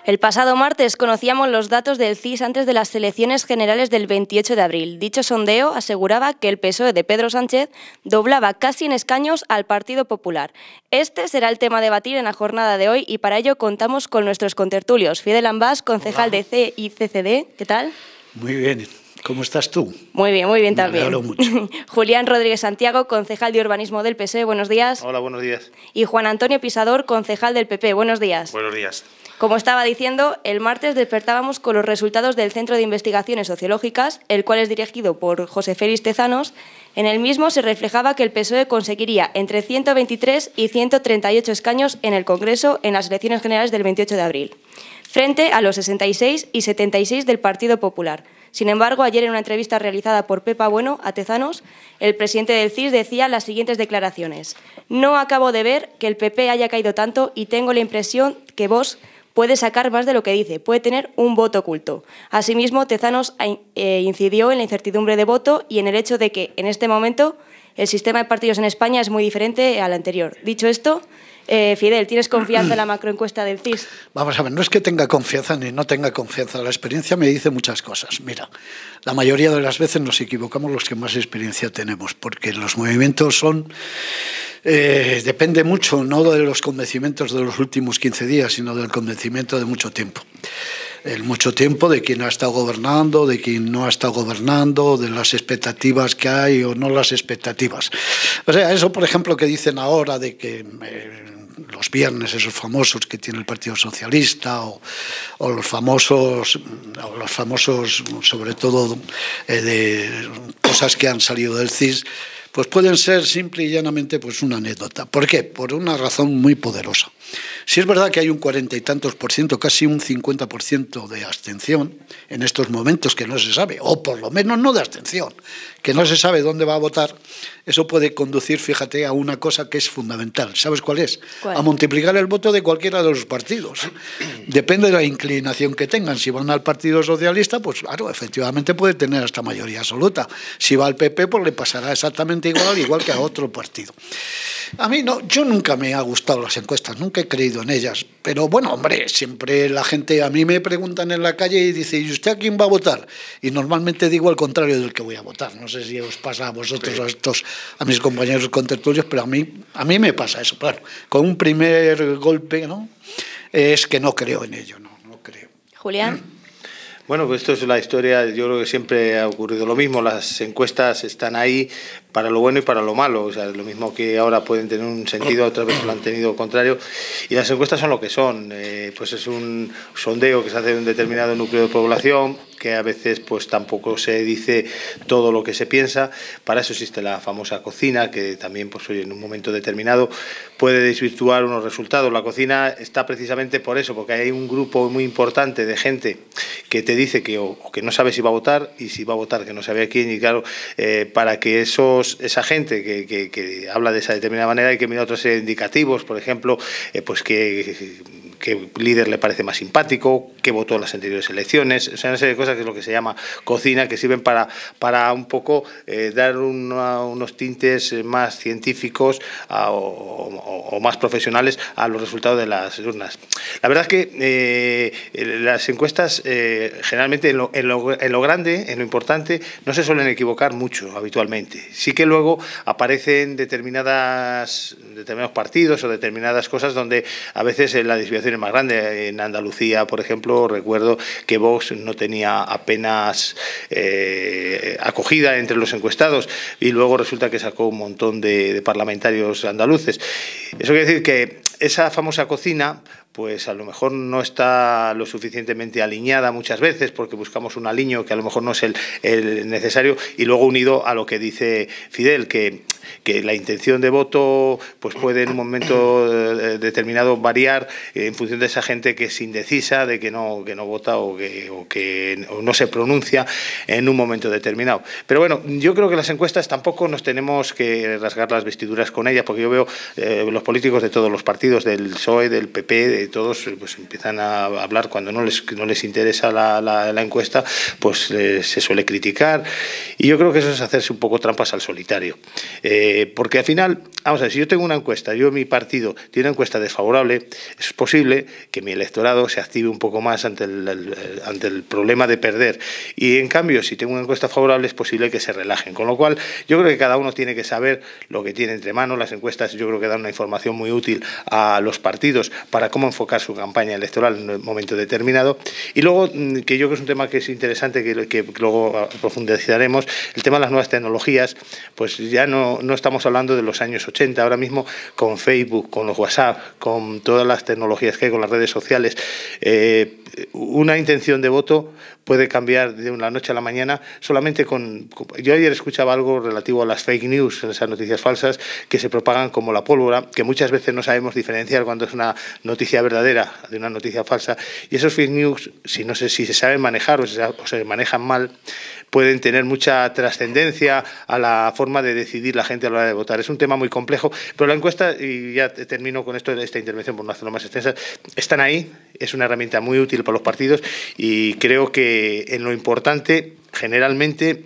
El pasado martes conocíamos los datos del CIS antes de las elecciones generales del 28 de abril. Dicho sondeo aseguraba que el PSOE de Pedro Sánchez doblaba casi en escaños al Partido Popular. Este será el tema a debatir en la jornada de hoy y para ello contamos con nuestros contertulios. Fidel Ambás, concejal de CICCD. ¿Qué tal? Muy bien. ¿Cómo estás tú? Muy bien también. Me alegro mucho. Julián Rodríguez Santiago, concejal de Urbanismo del PSOE. Buenos días. Hola, buenos días. Y Juan Antonio Pisador, concejal del PP. Buenos días. Buenos días. Como estaba diciendo, el martes despertábamos con los resultados del Centro de Investigaciones Sociológicas, el cual es dirigido por José Félix Tezanos. En el mismo se reflejaba que el PSOE conseguiría entre 123 y 138 escaños en el Congreso en las elecciones generales del 28 de abril, frente a los 66 y 76 del Partido Popular. Sin embargo, ayer en una entrevista realizada por Pepa Bueno a Tezanos, el presidente del CIS decía las siguientes declaraciones: «No acabo de ver que el PP haya caído tanto y tengo la impresión que Vox puede sacar más de lo que dice, puede tener un voto oculto». Asimismo, Tezanos incidió en la incertidumbre de voto y en el hecho de que, en este momento, el sistema de partidos en España es muy diferente al anterior. Dicho esto, Fidel, ¿tienes confianza en la macroencuesta del CIS? Vamos a ver, no es que tenga confianza ni no tenga confianza. La experiencia me dice muchas cosas. Mira, la mayoría de las veces nos equivocamos los que más experiencia tenemos, porque los movimientos son... depende mucho, no de los convencimientos de los últimos 15 días, sino del convencimiento de mucho tiempo. El mucho tiempo de quien ha estado gobernando, de quien no ha estado gobernando, de las expectativas que hay o no las expectativas. O sea, eso, por ejemplo, que dicen ahora de que los viernes, esos famosos que tiene el Partido Socialista o los famosos, sobre todo, de cosas que han salido del CIS, pues pueden ser simple y llanamente pues una anécdota. ¿Por qué? Por una razón muy poderosa. Si es verdad que hay un 40 y tantos por ciento, casi un 50% de abstención en estos momentos que no se sabe, o por lo menos no de abstención, que no se sabe dónde va a votar, eso puede conducir, fíjate, a una cosa que es fundamental. ¿Sabes cuál es? ¿Cuál? A multiplicar el voto de cualquiera de los partidos. Depende de la inclinación que tengan. Si van al Partido Socialista, pues claro, efectivamente puede tener hasta mayoría absoluta. Si va al PP, pues le pasará exactamente igual que a otro partido. A mí no, yo nunca me ha gustado las encuestas, nunca he creído en ellas, pero bueno, hombre, siempre la gente, a mí me preguntan en la calle y dice, ¿y usted a quién va a votar? Y normalmente digo al contrario del que voy a votar. No sé si os pasa a vosotros, a mis compañeros contertulios, pero a mí me pasa eso, claro, con un primer golpe, ¿no? Es que no creo en ello, no creo. Julián. Bueno, pues esto es la historia, yo creo que siempre ha ocurrido lo mismo, las encuestas están ahí para lo bueno y para lo malo, o sea, lo mismo que ahora pueden tener un sentido, otras veces lo han tenido contrario, y las encuestas son lo que son, pues es un sondeo que se hace de un determinado núcleo de población, que a veces pues tampoco se dice todo lo que se piensa. Para eso existe la famosa cocina, que también pues en un momento determinado puede desvirtuar unos resultados. La cocina está precisamente por eso, porque hay un grupo muy importante de gente que te dice que o que no sabe si va a votar, y si va a votar que no sabe a quién, y claro, para que esa gente que habla de esa determinada manera hay que mirar otros indicativos, por ejemplo, pues qué líder le parece más simpático, qué votó en las anteriores elecciones, o sea, una serie de cosas que es lo que se llama cocina, que sirven para un poco dar unos tintes más científicos o más profesionales a los resultados de las urnas. La verdad es que las encuestas generalmente en lo grande, en lo importante, no se suelen equivocar mucho habitualmente. Sí que luego aparecen determinados partidos o determinadas cosas donde a veces la desviación es más grande. En Andalucía, por ejemplo, recuerdo que Vox no tenía apenas acogida entre los encuestados y luego resulta que sacó un montón de parlamentarios andaluces. Eso quiere decir que esa famosa cocina pues a lo mejor no está lo suficientemente alineada muchas veces, porque buscamos un aliño que a lo mejor no es el necesario, y luego unido a lo que dice Fidel, que la intención de voto pues puede en un momento determinado variar en función de esa gente que es indecisa, de que no vota o no se pronuncia en un momento determinado. Pero bueno, yo creo que las encuestas tampoco nos tenemos que rasgar las vestiduras con ellas, porque yo veo los políticos de todos los partidos, del PSOE, del PP, que todos pues empiezan a hablar cuando no les interesa la encuesta, pues se suele criticar, y yo creo que eso es hacerse un poco trampas al solitario, porque al final, vamos a ver, si yo tengo una encuesta, mi partido tiene una encuesta desfavorable, es posible que mi electorado se active un poco más ante el problema de perder, y en cambio si tengo una encuesta favorable es posible que se relajen, con lo cual yo creo que cada uno tiene que saber lo que tiene entre manos. Las encuestas yo creo que dan una información muy útil a los partidos para cómo enfocar su campaña electoral en un momento determinado. Y luego, que yo creo que es un tema que es interesante, que luego profundizaremos, el tema de las nuevas tecnologías, pues ya no estamos hablando de los años 80, ahora mismo con Facebook, con los WhatsApp, con todas las tecnologías que hay, con las redes sociales, una intención de voto puede cambiar de una noche a la mañana solamente con... Yo ayer escuchaba algo relativo a las fake news, esas noticias falsas que se propagan como la pólvora, que muchas veces no sabemos diferenciar cuando es una noticia verdadera de una noticia falsa, y esos fake news, no sé si se saben manejar o se manejan mal, pueden tener mucha trascendencia a la forma de decidir la gente a la hora de votar. Es un tema muy complejo, pero la encuesta, y ya termino con esta intervención por no hacerlo más extensa, están ahí, es una herramienta muy útil para los partidos, y creo que en lo importante generalmente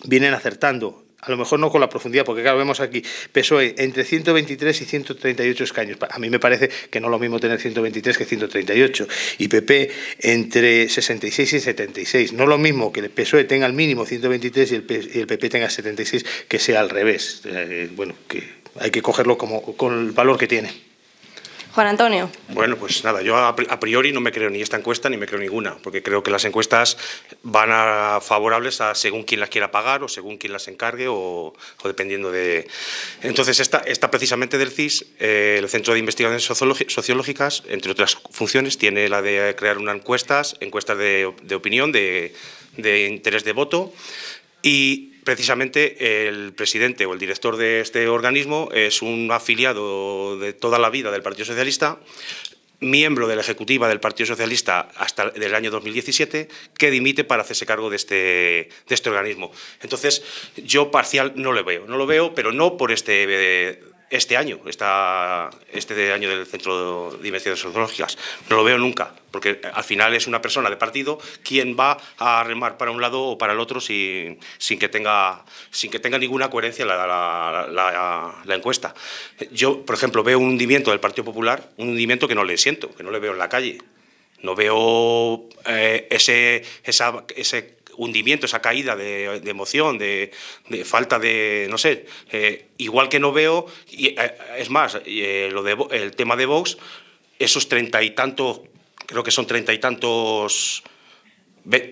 vienen acertando. A lo mejor no con la profundidad, porque claro, vemos aquí PSOE entre 123 y 138 escaños. A mí me parece que no es lo mismo tener 123 que 138. Y PP entre 66 y 76. No es lo mismo que el PSOE tenga al mínimo 123 y el PP tenga 76, que sea al revés. Bueno, que hay que cogerlo con el valor que tiene. Juan Antonio. Bueno, pues nada, yo a priori no me creo ni esta encuesta ni me creo ninguna, porque creo que las encuestas van a favorables a según quien las quiera pagar o según quien las encargue o dependiendo de... Entonces, esta precisamente del CIS, el Centro de Investigaciones Sociológicas, entre otras funciones, tiene la de crear encuestas de opinión, de interés de voto, y precisamente el presidente o el director de este organismo es un afiliado de toda la vida del Partido Socialista, miembro de la ejecutiva del Partido Socialista hasta el año 2017, que dimite para hacerse cargo de este organismo. Entonces, yo parcial no lo veo, pero no por este año, este año del Centro de Investigaciones Sociológicas. No lo veo nunca, porque al final es una persona de partido quien va a remar para un lado o para el otro sin que tenga ninguna coherencia la encuesta. Yo, por ejemplo, veo un hundimiento del Partido Popular, un hundimiento que no le siento, que no le veo en la calle. No veo ese hundimiento, esa caída de emoción, de falta de, no sé, igual que no veo, es más, el tema de Vox, esos 30 y tantos, creo que son 30 y tantos,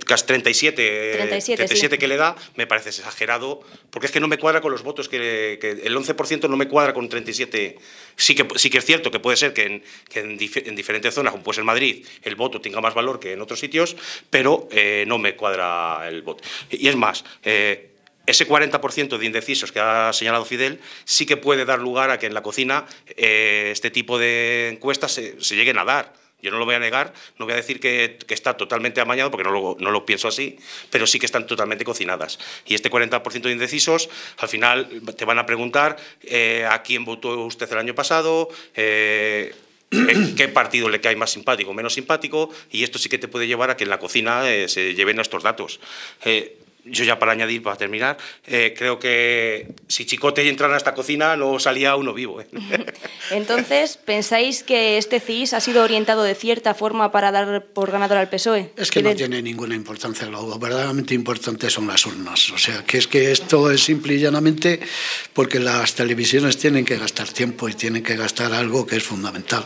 casi 37 sí, que le da, me parece exagerado, porque es que no me cuadra con los votos, que el 11% no me cuadra con 37. Sí que es cierto que puede ser que en diferentes zonas, como puede ser Madrid, el voto tenga más valor que en otros sitios, pero no me cuadra el voto. Y es más, ese 40% de indecisos que ha señalado Fidel sí que puede dar lugar a que en la cocina este tipo de encuestas se lleguen a dar. Yo no lo voy a negar, no voy a decir que está totalmente amañado, porque no lo pienso así, pero sí que están totalmente cocinadas. Y este 40% de indecisos, al final te van a preguntar a quién votó usted el año pasado, qué partido le cae más simpático o menos simpático, y esto sí que te puede llevar a que en la cocina se lleven estos datos. Yo ya para añadir, para terminar, creo que si Chicote entrara a esta cocina no salía uno vivo. Entonces, ¿pensáis que este CIS ha sido orientado de cierta forma para dar por ganador al PSOE? Es que no tiene ninguna importancia. Lo verdaderamente importante son las urnas. O sea, que es que esto es simple y llanamente porque las televisiones tienen que gastar tiempo y tienen que gastar algo que es fundamental.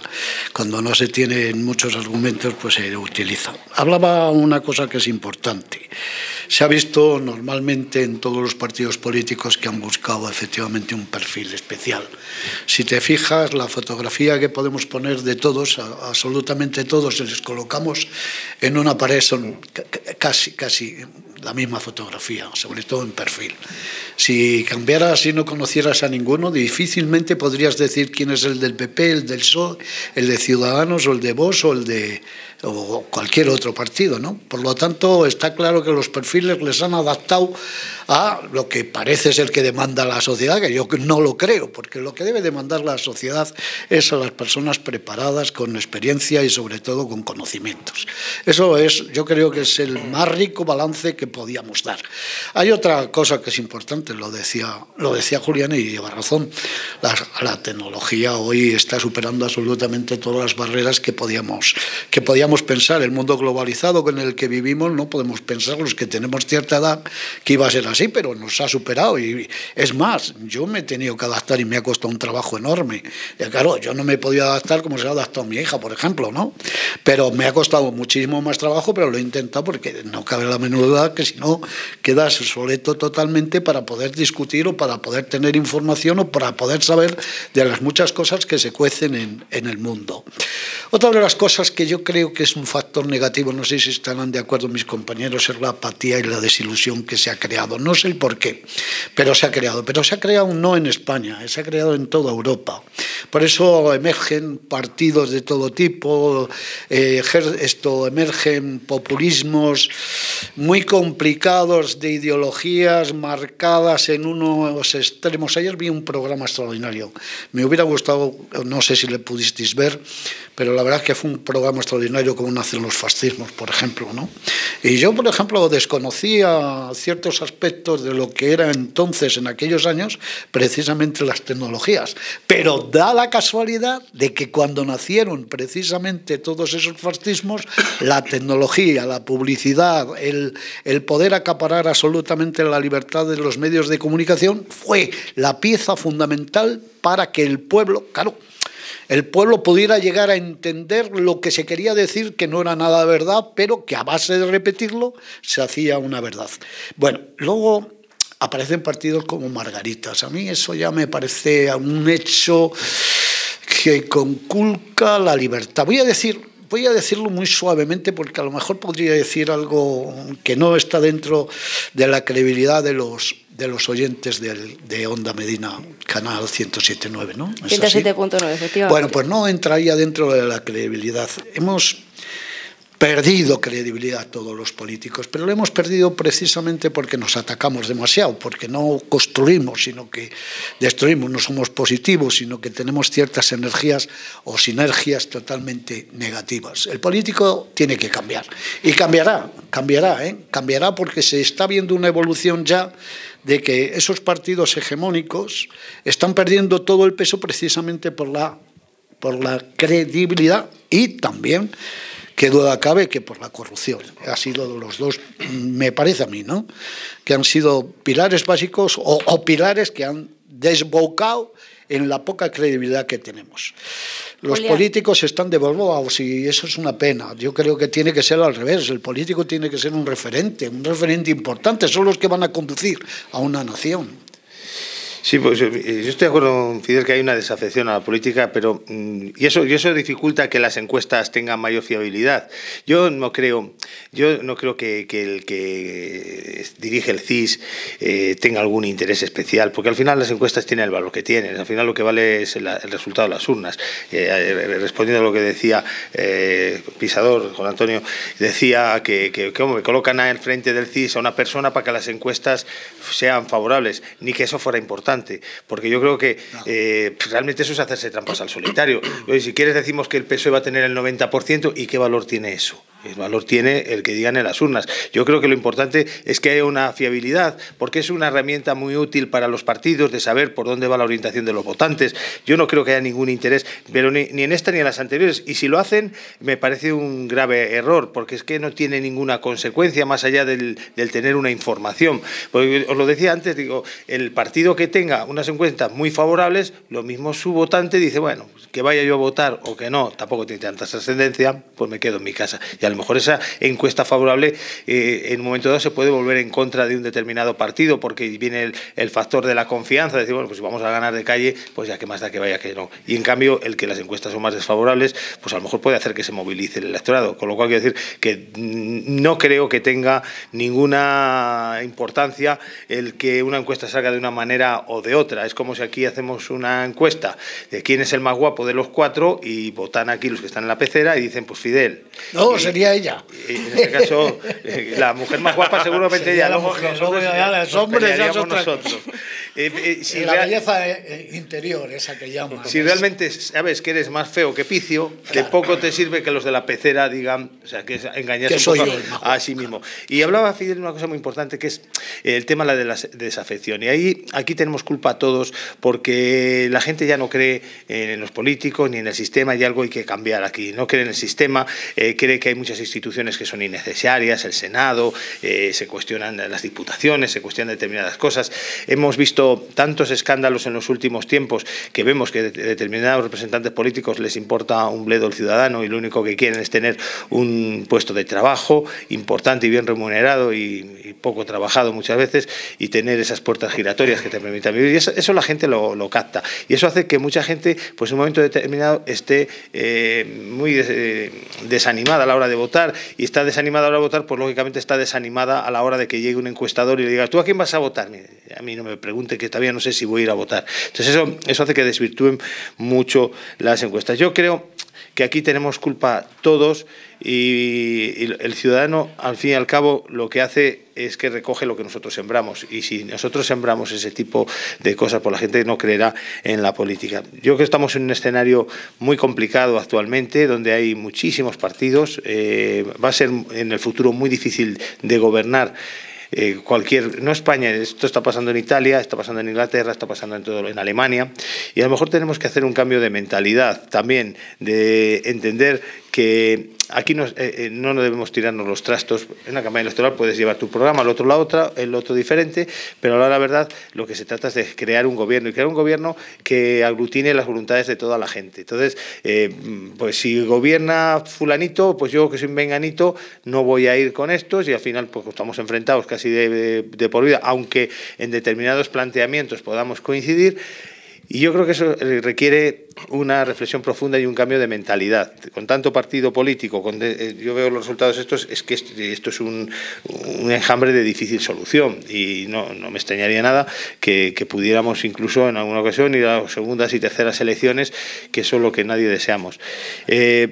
Cuando no se tienen muchos argumentos, pues se utiliza. Hablaba una cosa que es importante. Se ha visto normalmente en todos los partidos políticos que han buscado efectivamente un perfil especial. Si te fijas, la fotografía que podemos poner de todos, absolutamente todos, si les colocamos en una pared, son casi la misma fotografía, sobre todo en perfil. Si cambiaras y no conocieras a ninguno, difícilmente podrías decir quién es el del PP, el del PSOE, el de Ciudadanos o el de Vox o cualquier otro partido, ¿no? Por lo tanto, está claro que los perfiles perfiles les han adaptado a lo que parece ser que demanda la sociedad, que yo no lo creo, porque lo que debe demandar la sociedad es a las personas preparadas, con experiencia y sobre todo con conocimientos. Eso es, yo creo que es el más rico balance que podíamos dar. Hay otra cosa que es importante, lo decía Julián y lleva razón. La tecnología hoy está superando absolutamente todas las barreras que podíamos pensar. El mundo globalizado con el que vivimos no podemos pensar, los que tenemos cierta edad, que iba a ser así, pero nos ha superado. Y es más, yo me he tenido que adaptar y me ha costado un trabajo enorme. Y claro, yo no me he podido adaptar como se ha adaptado mi hija, por ejemplo, ¿no? Pero me ha costado muchísimo más trabajo, pero lo he intentado porque no cabe la menor duda que si no quedas obsoleto totalmente para poder discutir o para poder tener información o para poder saber de las muchas cosas que se cuecen en el mundo. Otra de las cosas que yo creo que es un factor negativo, no sé si estarán de acuerdo mis compañeros, es la apatía y la desilusión que se ha creado. No sé el por qué, pero se ha creado. Pero se ha creado no en España, se ha creado en toda Europa. Por eso emergen partidos de todo tipo, emergen populismos muy complicados de ideologías marcadas en unos extremos. Ayer vi un programa extraordinario. Me hubiera gustado, no sé si le pudisteis ver, pero la verdad es que fue un programa extraordinario como nacen los fascismos, por ejemplo, ¿no? Y yo, por ejemplo, desconocía ciertos aspectos de lo que era entonces, en aquellos años, precisamente las tecnologías. Pero da la casualidad de que cuando nacieron precisamente todos esos fascismos, la tecnología, la publicidad, el poder acaparar absolutamente la libertad de los medios de comunicación fue la pieza fundamental para que el pueblo, claro, el pueblo pudiera llegar a entender lo que se quería decir, que no era nada verdad, pero que a base de repetirlo se hacía una verdad. Bueno, luego aparecen partidos como Margaritas. A mí eso ya me parece un hecho que conculca la libertad. Voy a decirlo muy suavemente porque a lo mejor podría decir algo que no está dentro de la credibilidad de los oyentes de Onda Medina, canal 107.9, ¿no? 107.9, efectivamente. Bueno, pues no entraría dentro de la credibilidad. Hemos perdido credibilidad todos los políticos, pero lo hemos perdido precisamente porque nos atacamos demasiado, porque no construimos, sino que destruimos, no somos positivos, sino que tenemos ciertas energías o sinergias totalmente negativas. El político tiene que cambiar, y cambiará porque se está viendo una evolución ya de que esos partidos hegemónicos están perdiendo todo el peso precisamente por la credibilidad y también, que duda cabe, que por la corrupción. Ha sido los dos, me parece a mí, ¿no?, que han sido pilares básicos o pilares que han desbocado en la poca credibilidad que tenemos. Los políticos están devaluados y eso es una pena. Yo creo que tiene que ser al revés. El político tiene que ser un referente importante. Son los que van a conducir a una nación. Sí, pues yo estoy de acuerdo, Fidel, que hay una desafección a la política, pero y eso dificulta que las encuestas tengan mayor fiabilidad. Yo no creo que el que dirige el CIS tenga algún interés especial, porque al final las encuestas tienen el valor que tienen. Al final lo que vale es el resultado de las urnas. Respondiendo a lo que decía Pisador, Juan Antonio, decía que hombre, colocan al frente del CIS a una persona para que las encuestas sean favorables, ni que eso fuera importante. Porque yo creo que realmente eso es hacerse trampas al solitario. Si quieres decimos que el PSOE va a tener el 90%, ¿y qué valor tiene eso? El valor tiene el que digan en las urnas. Yo creo que lo importante es que haya una fiabilidad, porque es una herramienta muy útil para los partidos de saber por dónde va la orientación de los votantes. Yo no creo que haya ningún interés, pero ni en esta ni en las anteriores. Y si lo hacen, me parece un grave error, porque es que no tiene ninguna consecuencia más allá del tener una información. Porque os lo decía antes, digo, el partido que tenga unas encuestas muy favorables, lo mismo su votante dice, bueno, que vaya yo a votar o que no, tampoco tiene tanta trascendencia, pues me quedo en mi casa. Y a lo mejor esa encuesta favorable en un momento dado se puede volver en contra de un determinado partido, porque viene el factor de la confianza, de decir, bueno, pues si vamos a ganar de calle, pues ya que más da que vaya que no. Y en cambio, el que las encuestas son más desfavorables, pues a lo mejor puede hacer que se movilice el electorado. Con lo cual quiero decir que no creo que tenga ninguna importancia el que una encuesta salga de una manera o de otra. Es como si aquí hacemos una encuesta de quién es el más guapo de los cuatro y votan aquí los que están en la pecera y dicen, pues Fidel. No, sería sería ella. En este caso, la mujer más guapa seguramente ella. Luego los hombres ya nosotros. Si la belleza interior, esa que llaman. Si realmente sabes que eres más feo que Picio, de poco te sirve que los de la pecera digan, o sea, que es engañarse un poco a sí mismo. Y hablaba Fidel de una cosa muy importante, que es el tema de la desafección. Y aquí tenemos culpa todos, porque la gente ya no cree en los políticos ni en el sistema, y algo hay que cambiar aquí. No cree en el sistema, cree que hay muchas instituciones que son innecesarias, el Senado, se cuestionan las diputaciones, se cuestionan determinadas cosas. Hemos visto tantos escándalos en los últimos tiempos que vemos que determinados representantes políticos les importa un bledo el ciudadano y lo único que quieren es tener un puesto de trabajo importante y bien remunerado y poco trabajado muchas veces, y tener esas puertas giratorias que te permitan vivir. Y eso la gente lo capta, y eso hace que mucha gente pues en un momento determinado esté muy desanimada a la hora de votar, y está desanimada a la hora de votar, pues lógicamente está desanimada a la hora de que llegue un encuestador y le diga: ¿tú a quién vas a votar? Mire, a mí no me pregunte, que todavía no sé si voy a ir a votar. Entonces eso hace que desvirtúen mucho las encuestas. Yo creo que aquí tenemos culpa todos, y el ciudadano, al fin y al cabo, lo que hace es que recoge lo que nosotros sembramos, y si nosotros sembramos ese tipo de cosas, pues la gente no creerá en la política. Yo creo que estamos en un escenario muy complicado actualmente, donde hay muchísimos partidos, va a ser en el futuro muy difícil de gobernar. No España, esto está pasando en Italia, está pasando en Inglaterra, está pasando en Alemania, y a lo mejor tenemos que hacer un cambio de mentalidad también, de entender que aquí no debemos tirarnos los trastos. En una campaña electoral puedes llevar tu programa, el otro diferente, pero ahora la verdad lo que se trata es de crear un gobierno, y crear un gobierno que aglutine las voluntades de toda la gente. Entonces, pues si gobierna fulanito, pues yo, que soy un venganito, no voy a ir con estos, y al final pues estamos enfrentados casi de por vida, aunque en determinados planteamientos podamos coincidir. Y yo creo que eso requiere una reflexión profunda y un cambio de mentalidad. Con tanto partido político, yo veo los resultados estos, es que esto es un enjambre de difícil solución, y no me extrañaría nada que pudiéramos incluso en alguna ocasión ir a segundas y terceras elecciones, que eso es lo que nadie deseamos. A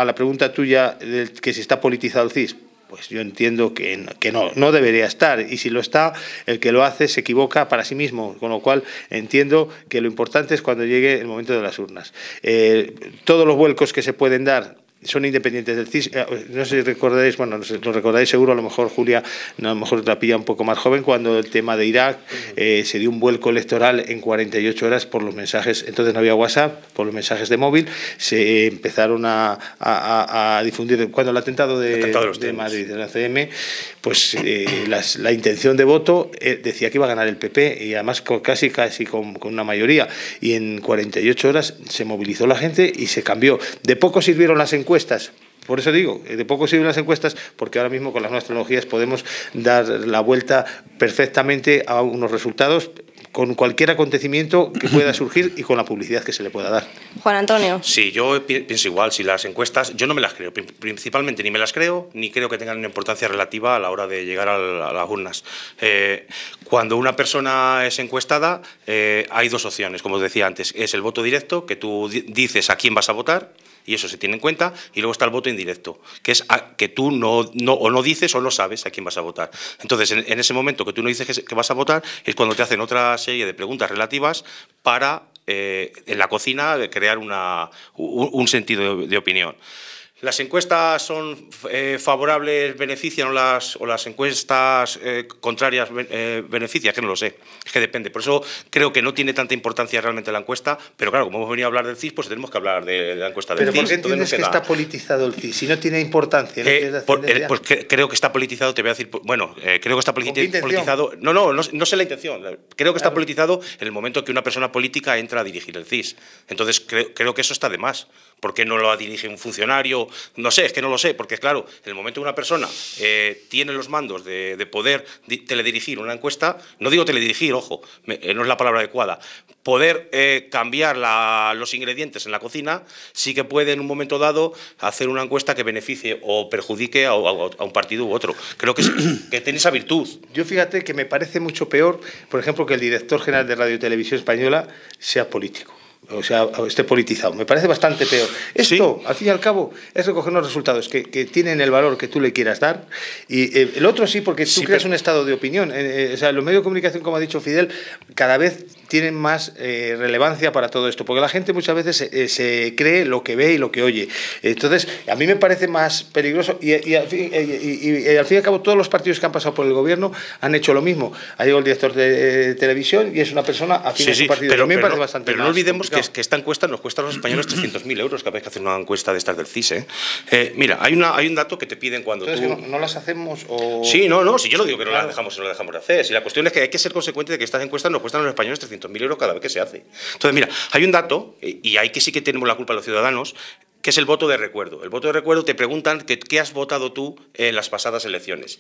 la pregunta tuya de que si está politizado el CIS, pues yo entiendo que no debería estar, y si lo está, el que lo hace se equivoca para sí mismo, con lo cual entiendo que lo importante es cuando llegue el momento de las urnas. Todos los vuelcos que se pueden dar son independientes del CIS. No sé si recordaréis, bueno, lo recordáis seguro, a lo mejor Julia, a lo mejor la pilla un poco más joven, cuando el tema de Irak se dio un vuelco electoral en 48 horas por los mensajes. Entonces no había WhatsApp, por los mensajes de móvil se empezaron a difundir. Cuando el atentado de Madrid, de la CM, pues la intención de voto decía que iba a ganar el PP, y además casi con una mayoría, y en 48 horas se movilizó la gente y se cambió. De poco sirvieron las encuestas. Por eso digo, de poco sirven las encuestas, porque ahora mismo con las nuevas tecnologías podemos dar la vuelta perfectamente a unos resultados con cualquier acontecimiento que pueda surgir y con la publicidad que se le pueda dar. Juan Antonio. Sí, yo pienso igual. Si las encuestas, yo no me las creo, principalmente ni me las creo, ni creo que tengan una importancia relativa a la hora de llegar a las urnas. Cuando una persona es encuestada, hay dos opciones, como os decía antes. Es el voto directo, que tú dices a quién vas a votar, y eso se tiene en cuenta, y luego está el voto indirecto, que es que tú no dices o no sabes a quién vas a votar. Entonces, en ese momento que tú no dices que vas a votar, es cuando te hacen otra serie de preguntas relativas para, en la cocina, crear un sentido de opinión. ¿Las encuestas son favorables, benefician, o las encuestas contrarias benefician? Que no lo sé, es que depende. Por eso creo que no tiene tanta importancia realmente la encuesta, pero claro, como hemos venido a hablar del CIS, pues tenemos que hablar de la encuesta del CIS. ¿Pero por qué entiendes que está politizado el CIS? Si no tiene importancia. Pues creo que está politizado, te voy a decir, bueno, creo que está politizado. No sé la intención. Creo que está politizado en el momento que una persona política entra a dirigir el CIS. Entonces creo que eso está de más. ¿Por qué no lo dirige un funcionario? No sé, es que no lo sé, porque claro, en el momento que una persona tiene los mandos de poder teledirigir una encuesta, no digo teledirigir, ojo, no es la palabra adecuada, poder cambiar los ingredientes en la cocina, sí que puede en un momento dado hacer una encuesta que beneficie o perjudique a un partido u otro. Creo que tiene esa virtud. Yo fíjate que me parece mucho peor, por ejemplo, que el director general de Radio y Televisión Española sea político. o sea, esté politizado. Me parece bastante peor. Esto, al fin y al cabo, es recoger unos resultados que tienen el valor que tú le quieras dar, y el otro sí, porque tú creas un estado de opinión. O sea, los medios de comunicación, como ha dicho Fidel, cada vez tienen más relevancia para todo esto, porque la gente muchas veces se cree lo que ve y lo que oye. Entonces, a mí me parece más peligroso, y al fin y al cabo todos los partidos que han pasado por el gobierno han hecho lo mismo. Ha llegado el director de televisión y es una persona afín a su partido. Pero no olvidemos que esta encuesta nos cuesta a los españoles 300.000 euros cada vez que hacen una encuesta de estas del CIS. Mira, hay un dato que te piden cuando entonces, ¿no las hacemos o...? Sí, si yo no digo que no las dejamos de hacer. Si la cuestión es que hay que ser consecuente de que estas encuestas nos cuestan a los españoles 300.000 euros cada vez que se hace. Entonces, mira, hay un dato, y ahí que sí que tenemos la culpa los ciudadanos, que es el voto de recuerdo. El voto de recuerdo te preguntan qué has votado tú en las pasadas elecciones.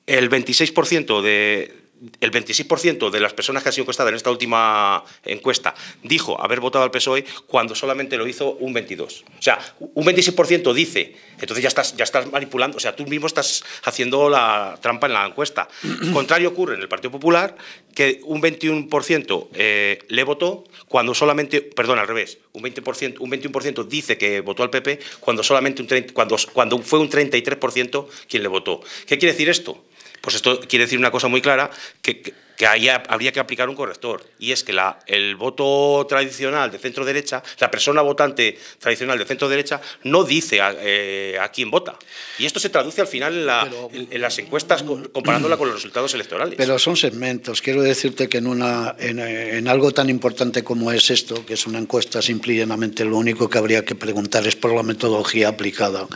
El 26% de las personas que han sido encuestadas en esta última encuesta dijo haber votado al PSOE cuando solamente lo hizo un 22%. O sea, un 26% dice, entonces ya estás manipulando, o sea, tú mismo estás haciendo la trampa en la encuesta. Contrario ocurre en el Partido Popular, que un 21% le votó cuando solamente, perdón, al revés, un 21% dice que votó al PP cuando solamente cuando fue un 33% quien le votó. ¿Qué quiere decir esto? Pues esto quiere decir una cosa muy clara, que ahí habría que aplicar un corrector, y es que el voto tradicional de centro-derecha, la persona votante tradicional de centro-derecha, no dice a quién vota. Y esto se traduce al final en las encuestas comparándola con los resultados electorales. Pero son segmentos. Quiero decirte que en algo tan importante como es esto, que es una encuesta simple y llanamente, lo único que habría que preguntar es por la metodología aplicada.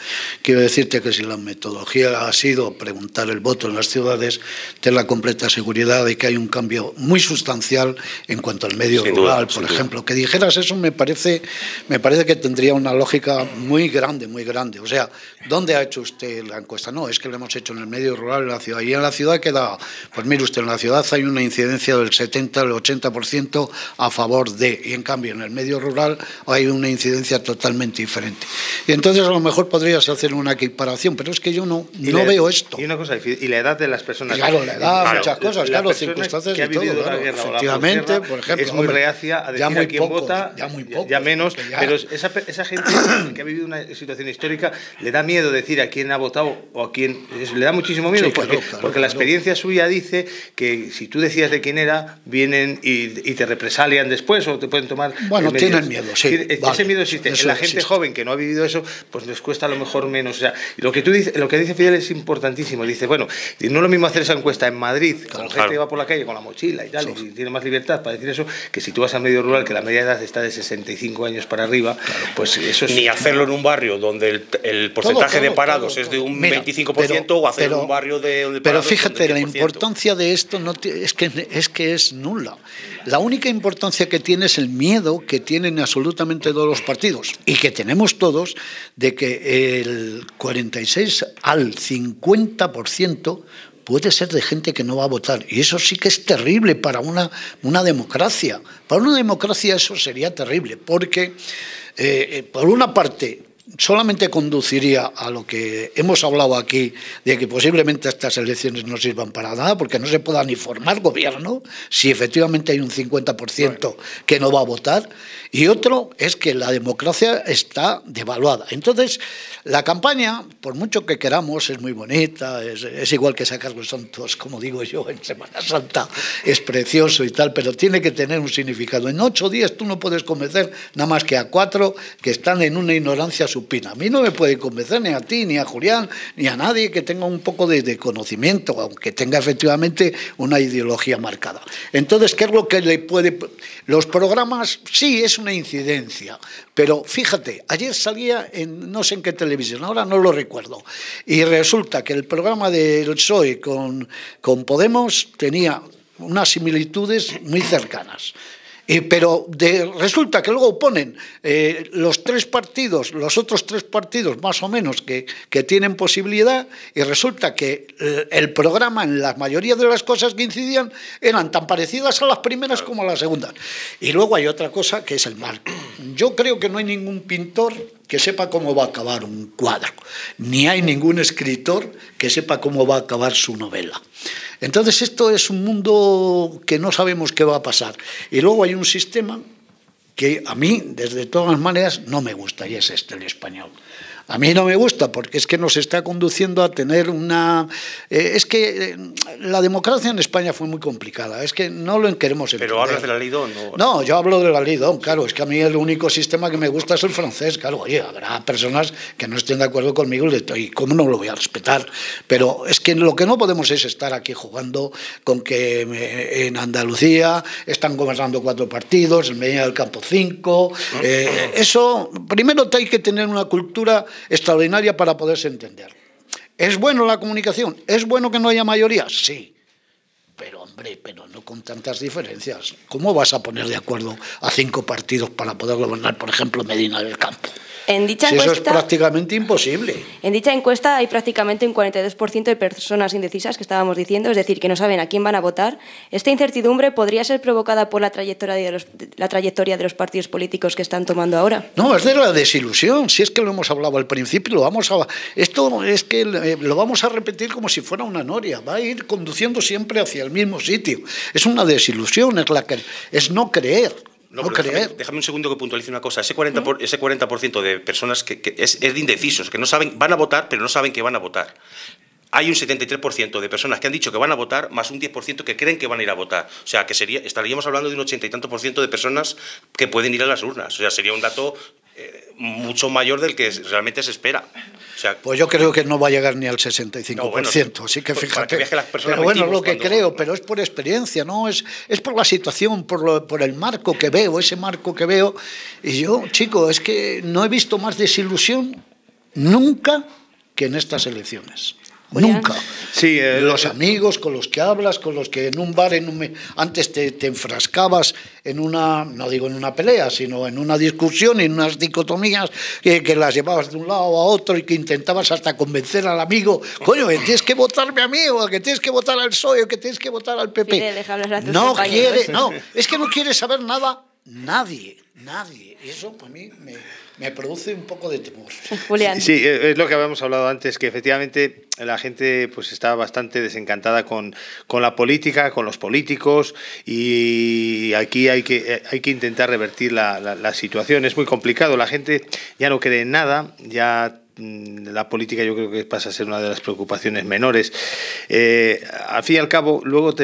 Quiero decirte que si la metodología ha sido preguntar el voto en las ciudades, ten la completa seguridad de que hay un cambio muy sustancial en cuanto al medio rural, por ejemplo. Que dijeras eso me parece que tendría una lógica muy grande, muy grande. O sea, ¿dónde ha hecho usted la encuesta? No, es que lo hemos hecho en el medio rural, en la ciudad. Y en la ciudad queda, pues mire usted, en la ciudad hay una incidencia del 70 al 80% a favor de, y en cambio en el medio rural hay una incidencia totalmente diferente. Y entonces a lo mejor podrías hacer una equiparación, pero es que yo no veo esto. Y una cosa, y la edad de las personas. Claro, la edad, muchas cosas, claro, circunstancias que ha vivido todo, la guerra efectivamente, o la posguerra, por ejemplo, es muy reacia a decir a quién vota, ya menos, pero esa gente que ha vivido una situación histórica le da miedo decir a quién ha votado o a quién, le da muchísimo miedo, porque la experiencia suya dice que si tú decías de quién era, vienen y te represalian después o te pueden tomar. Bueno, tienen miedo, sí. Ese miedo existe. En la gente joven que no ha vivido eso, pues les cuesta a lo mejor menos. O sea, lo que dice Fidel es importantísimo. Dice, bueno, no es lo mismo hacer esa encuesta en Madrid, con gente que va por la calle con la mochila y tal, y tiene más libertad para decir eso, que si tú vas al medio rural, que la media edad está de 65 años para arriba, pues eso es... Ni hacerlo en un barrio donde el porcentaje de parados es de un 25%, o hacerlo en un barrio donde pero fíjate, la importancia de esto es que es nula. La única importancia que tiene es el miedo que tienen absolutamente todos los partidos, y que tenemos todos, de que el 46 al 50% puede ser de gente que no va a votar. Y eso sí que es terrible para una democracia. Para una democracia eso sería terrible, porque, por una parte, solamente conduciría a lo que hemos hablado aquí, de que posiblemente estas elecciones no sirvan para nada, porque no se pueda ni formar gobierno si efectivamente hay un 50% que no va a votar, y otro es que la democracia está devaluada. Entonces, la campaña, por mucho que queramos, es muy bonita, es igual que sacar los santos, como digo yo, en Semana Santa, es precioso y tal, pero tiene que tener un significado. En 8 días tú no puedes convencer nada más que a 4 que están en una ignorancia supina. A mí no me puede convencer ni a ti, ni a Julián, ni a nadie que tenga un poco de conocimiento, aunque tenga efectivamente una ideología marcada. Entonces, ¿qué es lo que le puede...? Los programas, sí, es una incidencia, pero fíjate, ayer salía en no sé en qué televisión, ahora no lo recuerdo, y resulta que el programa del PSOE con Podemos tenía unas similitudes muy cercanas. Pero resulta que luego ponen los otros tres partidos más o menos que tienen posibilidad, y resulta que el programa en la mayoría de las cosas que incidían eran tan parecidas a las primeras como a las segundas. Y luego hay otra cosa que es el marco. Yo creo que no hay ningún pintor que sepa cómo va a acabar un cuadro, ni hay ningún escritor que sepa cómo va a acabar su novela. Entonces esto es un mundo que no sabemos qué va a pasar. Y luego hay un sistema que a mí, desde todas maneras, no me gusta, y es el español. A mí no me gusta porque es que nos está conduciendo a tener una... es que la democracia en España fue muy complicada, es que no lo queremos entender. ¿Pero hablas de la ley Don? No, yo hablo de la ley Don, claro, es que a mí el único sistema que me gusta es el francés, claro, oye, habrá personas que no estén de acuerdo conmigo y cómo no lo voy a respetar, pero es que lo que no podemos es estar aquí jugando con que en Andalucía están gobernando 4 partidos, en Medina del Campo 5, eso, primero hay que tener una cultura extraordinaria para poderse entender. ¿Es bueno la comunicación? ¿Es bueno que no haya mayoría? Sí. Pero, hombre, pero no con tantas diferencias. ¿Cómo vas a poner de acuerdo a 5 partidos para poder gobernar, por ejemplo, Medina del Campo? En dicha si encuesta, eso es prácticamente imposible. En dicha encuesta hay prácticamente un 42% de personas indecisas, que estábamos diciendo, es decir, que no saben a quién van a votar. Esta incertidumbre podría ser provocada por la trayectoria de los partidos políticos que están tomando ahora. No, es de la desilusión. Si es que lo hemos hablado al principio, esto es que lo vamos a repetir como si fuera una noria. Va a ir conduciendo siempre hacia el mismo sitio. Es una desilusión, es no creer. No déjame un segundo que puntualice una cosa. Ese 40% de personas que es de indecisos, que no saben, van a votar, pero no saben que van a votar. Hay un 73% de personas que han dicho que van a votar, más un 10% que creen que van a ir a votar. O sea, que estaríamos hablando de un 80 y tanto % de personas que pueden ir a las urnas. O sea, sería un dato mucho mayor del que realmente se espera. O sea, pues yo creo que no va a llegar ni al 65%, no, bueno, así que fíjate. Pero bueno, es lo que creo, pero es por experiencia, ¿no? Es por la situación, por el marco que veo, ese marco que veo. Y yo, chico, es que no he visto más desilusión nunca que en estas elecciones. Nunca. Sí, los amigos con los que hablas, con los que en un bar antes te enfrascabas en una, no digo en una pelea, sino en una discusión, en unas dicotomías que las llevabas de un lado a otro y que intentabas hasta convencer al amigo, coño, que tienes que votarme a mí, o que tienes que votar al PSOE, o que tienes que votar al PP. No quiere, no, es que no quiere saber nada nadie. Y eso para mí me produce un poco de temor. Julián. Sí, es lo que habíamos hablado antes, que efectivamente la gente pues está bastante desencantada con la política, con los políticos, y aquí hay que intentar revertir la situación. Es muy complicado, la gente ya no cree en nada, ya la política yo creo que pasa a ser una de las preocupaciones menores. Al fin y al cabo, luego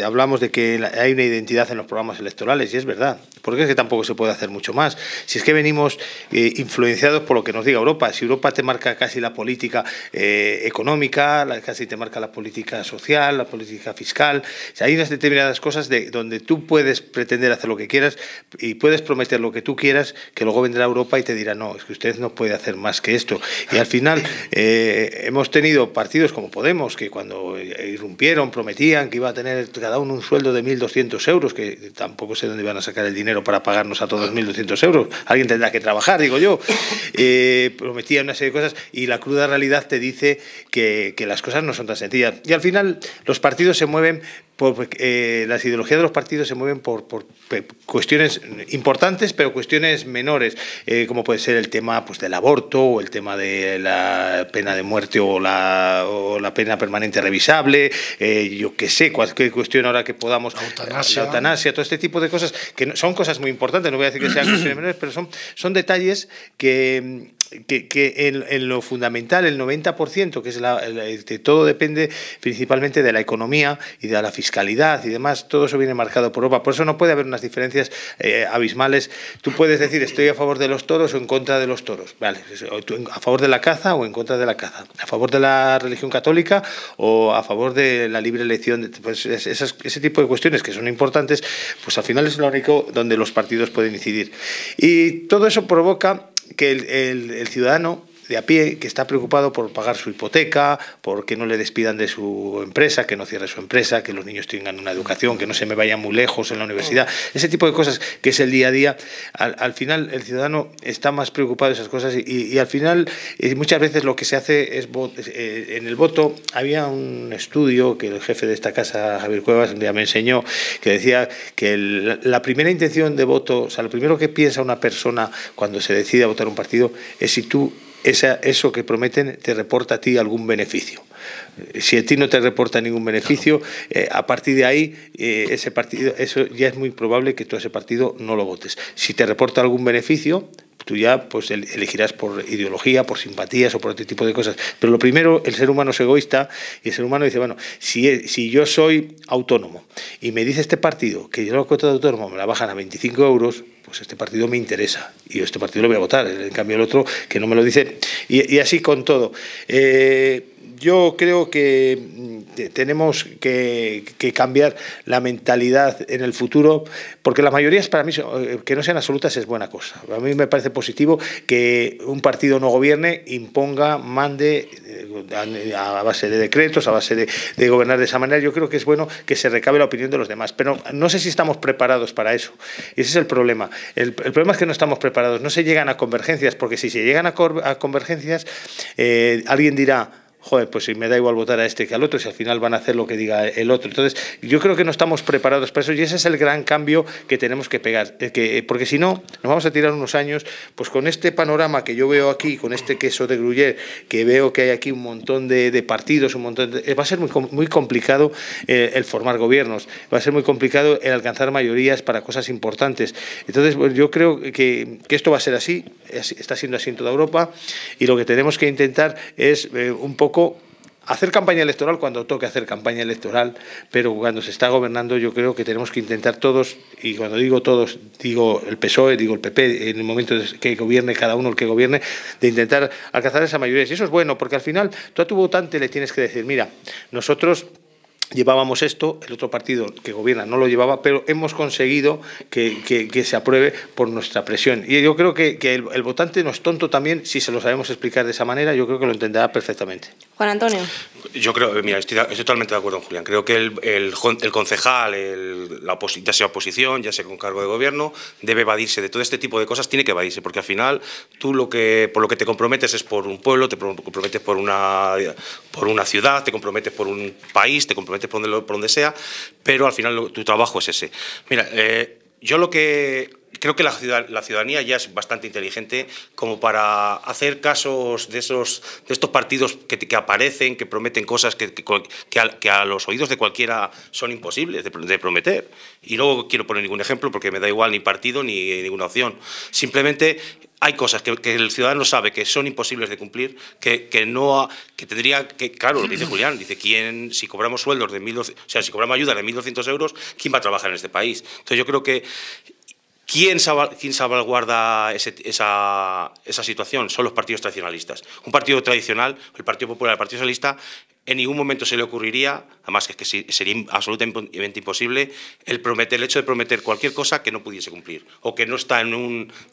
hablamos de que hay una identidad en los programas electorales, y es verdad, porque es que tampoco se puede hacer mucho más. Si es que venimos influenciados por lo que nos diga Europa. Si Europa te marca casi la política económica, casi te marca la política social, la política fiscal, o sea, hay unas determinadas cosas donde tú puedes pretender hacer lo que quieras y puedes prometer lo que tú quieras, que luego vendrá Europa y te dirá, no, es que usted no puede hacer más que esto. Y al final hemos tenido partidos como Podemos, que cuando irrumpieron prometían que iba a tener cada uno un sueldo de 1.200 euros, que tampoco sé dónde iban a sacar el dinero para pagarnos a todos 1.200 euros. Alguien tendrá que trabajar, digo yo. Prometían una serie de cosas y la cruda realidad te dice que las cosas no son tan sencillas. Y al final los partidos se mueven las ideologías de los partidos se mueven por cuestiones importantes, pero cuestiones menores, como puede ser el tema pues del aborto, o el tema de la pena de muerte, o la pena permanente revisable, yo qué sé, cualquier cuestión ahora que podamos, la eutanasia, todo este tipo de cosas, que son cosas muy importantes, no voy a decir que sean cuestiones menores, pero son detalles que en lo fundamental, el 90%, que es de todo depende principalmente de la economía y de la fiscalidad y demás, todo eso viene marcado por Europa. Por eso no puede haber unas diferencias abismales. Tú puedes decir, estoy a favor de los toros o en contra de los toros, vale, a favor de la caza o en contra de la caza, a favor de la religión católica o a favor de la libre elección, pues ese tipo de cuestiones que son importantes, pues al final es lo único donde los partidos pueden incidir. Y todo eso provoca que el ciudadano de a pie, que está preocupado por pagar su hipoteca, por que no le despidan de su empresa, que no cierre su empresa, que los niños tengan una educación, que no se me vayan muy lejos en la universidad, ese tipo de cosas que es el día a día, al final el ciudadano está más preocupado de esas cosas y al final muchas veces lo que se hace es en el voto. Había un estudio que el jefe de esta casa, Javier Cuevas, un día me enseñó, que decía que la primera intención de voto, o sea, lo primero que piensa una persona cuando se decide a votar un partido es si tú eso que prometen te reporta a ti algún beneficio. Si a ti no te reporta ningún beneficio, a partir de ahí, ese partido, eso ya es muy probable que tú a ese partido no lo votes. Si te reporta algún beneficio, tú ya pues elegirás por ideología, por simpatías o por otro tipo de cosas. Pero lo primero, el ser humano es egoísta y el ser humano dice, bueno, si yo soy autónomo y me dice este partido que yo la cuota de autónomo me la bajan a 25 euros, pues este partido me interesa y este partido lo voy a votar. En cambio el otro que no me lo dice, y así con todo. Yo creo que tenemos que cambiar la mentalidad en el futuro, porque las mayorías para mí, que no sean absolutas, es buena cosa. A mí me parece positivo que un partido no gobierne, imponga, mande a base de decretos, a base de gobernar de esa manera. Yo creo que es bueno que se recabe la opinión de los demás, pero no sé si estamos preparados para eso. Ese es el problema. El problema es que no estamos preparados, no se llegan a convergencias, porque si se llegan a convergencias, alguien dirá, joder, pues si me da igual votar a este que al otro, si al final van a hacer lo que diga el otro. Entonces, yo creo que no estamos preparados para eso y ese es el gran cambio que tenemos que pegar. Porque si no, nos vamos a tirar unos años, pues con este panorama que yo veo aquí, con este queso de Gruyère, que veo que hay aquí un montón de partidos, va a ser muy complicado el formar gobiernos, va a ser muy complicado el alcanzar mayorías para cosas importantes. Entonces, pues yo creo que esto va a ser así, está siendo así en toda Europa y lo que tenemos que intentar es un poco hacer campaña electoral cuando toque hacer campaña electoral, pero cuando se está gobernando yo creo que tenemos que intentar todos, y cuando digo todos, digo el PSOE, digo el PP, en el momento que gobierne cada uno el que gobierne, de intentar alcanzar esa mayoría. Y eso es bueno, porque al final tú a tu votante le tienes que decir, mira, nosotros llevábamos esto, el otro partido que gobierna no lo llevaba, pero hemos conseguido que se apruebe por nuestra presión. Y yo creo que el votante no es tonto también, si se lo sabemos explicar de esa manera, yo creo que lo entenderá perfectamente. Juan Antonio. Yo creo, mira, estoy totalmente de acuerdo con Julián. Creo que el concejal, ya sea oposición, ya sea con cargo de gobierno, debe evadirse de todo este tipo de cosas, tiene que evadirse, porque al final tú por lo que te comprometes es por un pueblo, te comprometes por una ciudad, te comprometes por un país, te comprometes por donde sea, pero al final tu trabajo es ese. Mira, yo creo que la ciudadanía ya es bastante inteligente como para hacer casos de estos partidos que aparecen, que prometen cosas que a los oídos de cualquiera son imposibles de prometer. Y no quiero poner ningún ejemplo porque me da igual ni partido ni ninguna opción. Simplemente hay cosas que el ciudadano sabe que son imposibles de cumplir, que tendría que, claro, lo que dice Julián, dice, si cobramos sueldos de 1.200, o sea, si cobramos ayuda de 1.200 euros, ¿quién va a trabajar en este país? Entonces yo creo que ¿quién salvaguarda esa situación? Son los partidos tradicionalistas. Un partido tradicional, el Partido Popular, el Partido Socialista, en ningún momento se le ocurriría, además que sería absolutamente imposible, el hecho de prometer cualquier cosa que no pudiese cumplir o que no está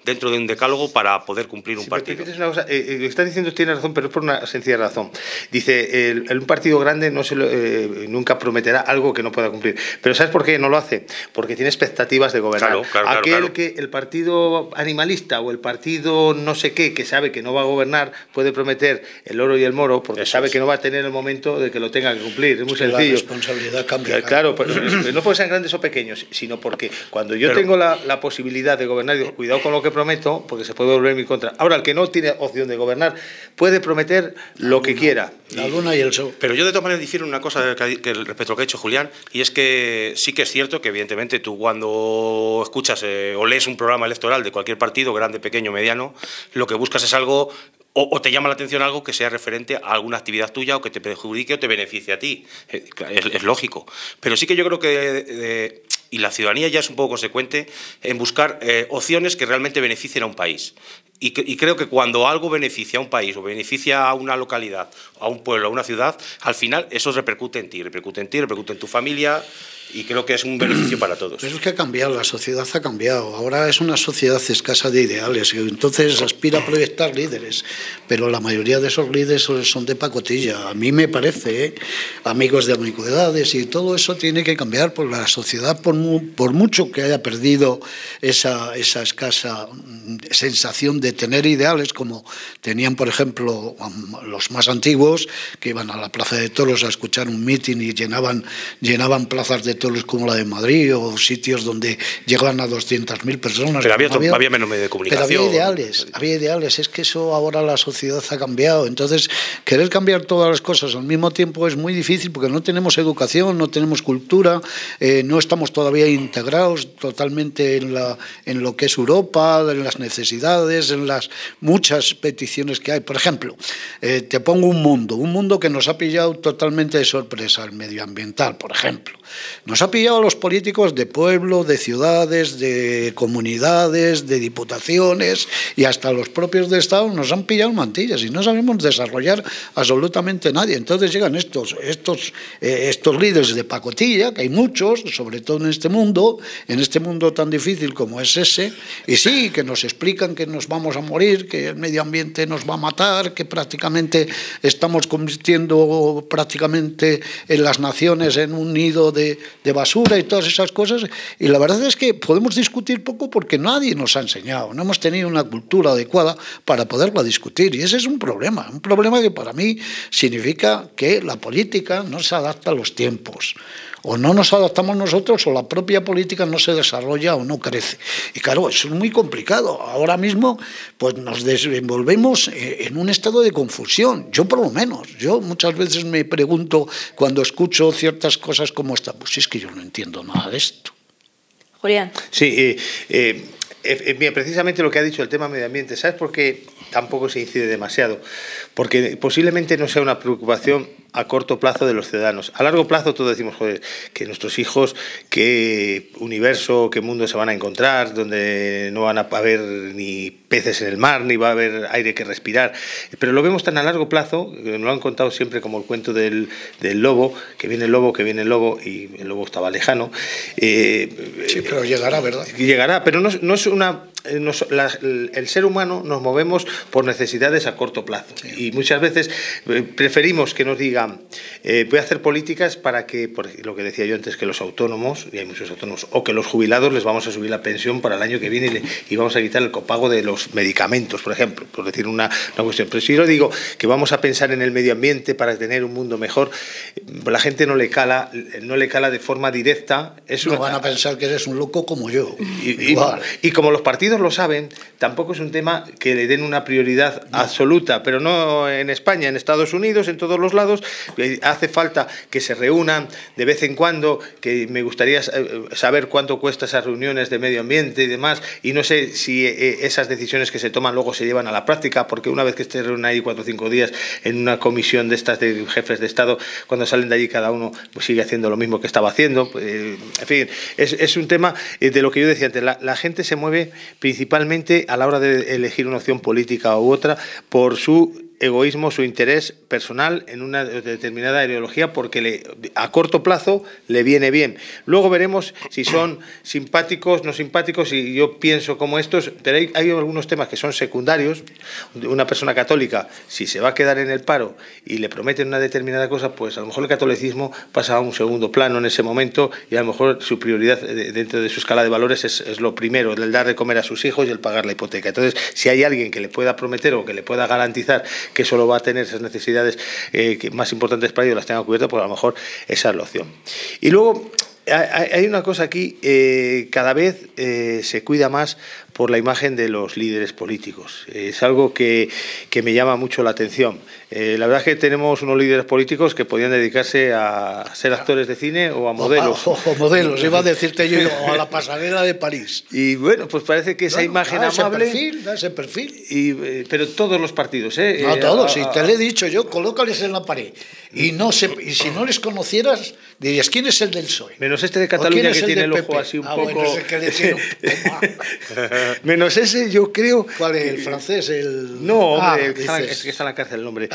dentro de un decálogo para poder cumplir un partido. Una cosa, lo que estás diciendo tiene razón, pero es por una sencilla razón. Dice, un partido grande nunca prometerá algo que no pueda cumplir. Pero ¿sabes por qué no lo hace? Porque tiene expectativas de gobernar. Claro. Que el partido animalista o el partido no sé qué, que sabe que no va a gobernar, puede prometer el oro y el moro porque sabe que no va a tener el momento de que lo tenga que cumplir. Es muy sencillo. La responsabilidad cambia. Claro, pero no puede ser grandes o pequeños, sino porque cuando yo tengo la posibilidad de gobernar, digo, cuidado con lo que prometo, porque se puede volver en mi contra. Ahora, el que no tiene opción de gobernar puede prometer lo que quiera. La luna y el sol. Pero yo de todas maneras difiero en una cosa respecto a lo que ha dicho Julián, y es que sí que es cierto que evidentemente tú cuando escuchas o lees un programa electoral de cualquier partido, grande, pequeño, mediano, lo que buscas es algo, o te llama la atención algo que sea referente a alguna actividad tuya o que te perjudique o te beneficie a ti. Es lógico. Pero sí que yo creo que y la ciudadanía ya es un poco consecuente en buscar opciones que realmente beneficien a un país. Y creo que cuando algo beneficia a un país o beneficia a una localidad, a un pueblo, a una ciudad, al final eso repercute en ti, repercute en tu familia, y creo que es un beneficio para todos. Pero es que ha cambiado, la sociedad ha cambiado. Ahora es una sociedad escasa de ideales, entonces aspira a proyectar líderes, pero la mayoría de esos líderes son de pacotilla. A mí me parece, amigos de amigudades, y todo eso tiene que cambiar, porque la sociedad, por mucho que haya perdido esa escasa sensación de tener ideales, como tenían, por ejemplo, los más antiguos, que iban a la Plaza de Toros a escuchar un mitin y llenaban plazas de metrópolis como la de Madrid o sitios donde llegan a 200.000 personas. Pero había menos medio de comunicación. Pero había ideales. Es que eso ahora la sociedad ha cambiado. Entonces, querer cambiar todas las cosas al mismo tiempo es muy difícil porque no tenemos educación, no tenemos cultura, no estamos todavía integrados totalmente en lo que es Europa, en las necesidades, en las muchas peticiones que hay. Por ejemplo, te pongo un mundo que nos ha pillado totalmente de sorpresa, el medioambiental, por ejemplo. Nos ha pillado a los políticos de pueblo, de ciudades, de comunidades, de diputaciones y hasta los propios de Estado nos han pillado mantillas y no sabemos desarrollar absolutamente nadie. Entonces llegan estos líderes de pacotilla, que hay muchos, sobre todo en este mundo tan difícil como es ese, y sí, que nos explican que nos vamos a morir, que el medio ambiente nos va a matar, que prácticamente estamos convirtiendo prácticamente en las naciones en un nido de basura y todas esas cosas, y la verdad es que podemos discutir poco porque nadie nos ha enseñado, no hemos tenido una cultura adecuada para poderla discutir, y ese es un problema que para mí significa que la política no se adapta a los tiempos, o no nos adaptamos nosotros, o la propia política no se desarrolla o no crece. Y claro, eso es muy complicado. Ahora mismo pues nos desenvolvemos en un estado de confusión. Yo por lo menos, yo muchas veces me pregunto cuando escucho ciertas cosas como esta, pues es que yo no entiendo nada de esto. Julián. Sí, mira, precisamente lo que ha dicho el tema medio ambiente, ¿sabes por qué tampoco se incide demasiado? Porque posiblemente no sea una preocupación a corto plazo de los ciudadanos. A largo plazo todos decimos, joder, que nuestros hijos, qué universo, qué mundo se van a encontrar, donde no van a haber ni peces en el mar, ni va a haber aire que respirar. Pero lo vemos tan a largo plazo, que nos lo han contado siempre como el cuento del lobo, que viene el lobo, y el lobo estaba lejano. Sí, pero llegará, ¿verdad? Llegará, pero no es una... el ser humano nos movemos por necesidades a corto plazo, sí. Y muchas veces preferimos que nos digan voy a hacer políticas para que, por lo que decía yo antes, que los autónomos, y hay muchos autónomos, o que los jubilados les vamos a subir la pensión para el año que viene y vamos a quitar el copago de los medicamentos, por ejemplo, por decir una cuestión. Pero si yo digo que vamos a pensar en el medio ambiente para tener un mundo mejor, la gente no le cala de forma directa. Van a pensar que eres un loco como yo. Y como los partidos lo saben, tampoco es un tema que le den una prioridad absoluta, pero no en España, en Estados Unidos, en todos los lados. Hace falta que se reúnan de vez en cuando, que me gustaría saber cuánto cuesta esas reuniones de medio ambiente y demás, y no sé si esas decisiones que se toman luego se llevan a la práctica, porque una vez que se reúnen ahí 4 o 5 días en una comisión de estas de jefes de Estado, cuando salen de allí cada uno pues sigue haciendo lo mismo que estaba haciendo. En fin, es un tema de lo que yo decía antes, la gente se mueve principalmente a la hora de elegir una opción política u otra por su egoísmo, su interés personal en una determinada ideología, porque a corto plazo le viene bien. Luego veremos si son simpáticos, no simpáticos, y yo pienso como estos, pero hay algunos temas que son secundarios. Una persona católica, si se va a quedar en el paro y le prometen una determinada cosa, pues a lo mejor el catolicismo pasa a un segundo plano en ese momento, y a lo mejor su prioridad dentro de su escala de valores es lo primero, el dar de comer a sus hijos y el pagar la hipoteca. Entonces, si hay alguien que le pueda prometer o que le pueda garantizar que solo va a tener esas necesidades más importantes para ellos, las tenga cubiertas, pues a lo mejor esa es la opción. Y luego hay una cosa aquí, cada vez se cuida más por la imagen de los líderes políticos. Es algo que me llama mucho la atención. La verdad es que tenemos unos líderes políticos que podían dedicarse a ser actores de cine o a modelos. O modelos, iba a decirte yo, o a la pasarela de París. Y bueno, pues parece que esa imagen amable... Da ese perfil. Pero todos los partidos, ¿eh? No, todos, si te lo he dicho yo, colócales en la pared. Y si no les conocieras, dirías, ¿quién es el del PSOE? Menos este de Cataluña que tiene el ojo así un poco... Bueno, ese que le tiene un poco... Menos ese, yo creo... ¿Cuál es? ¿El francés? No, hombre, es que está en la cárcel el hombre.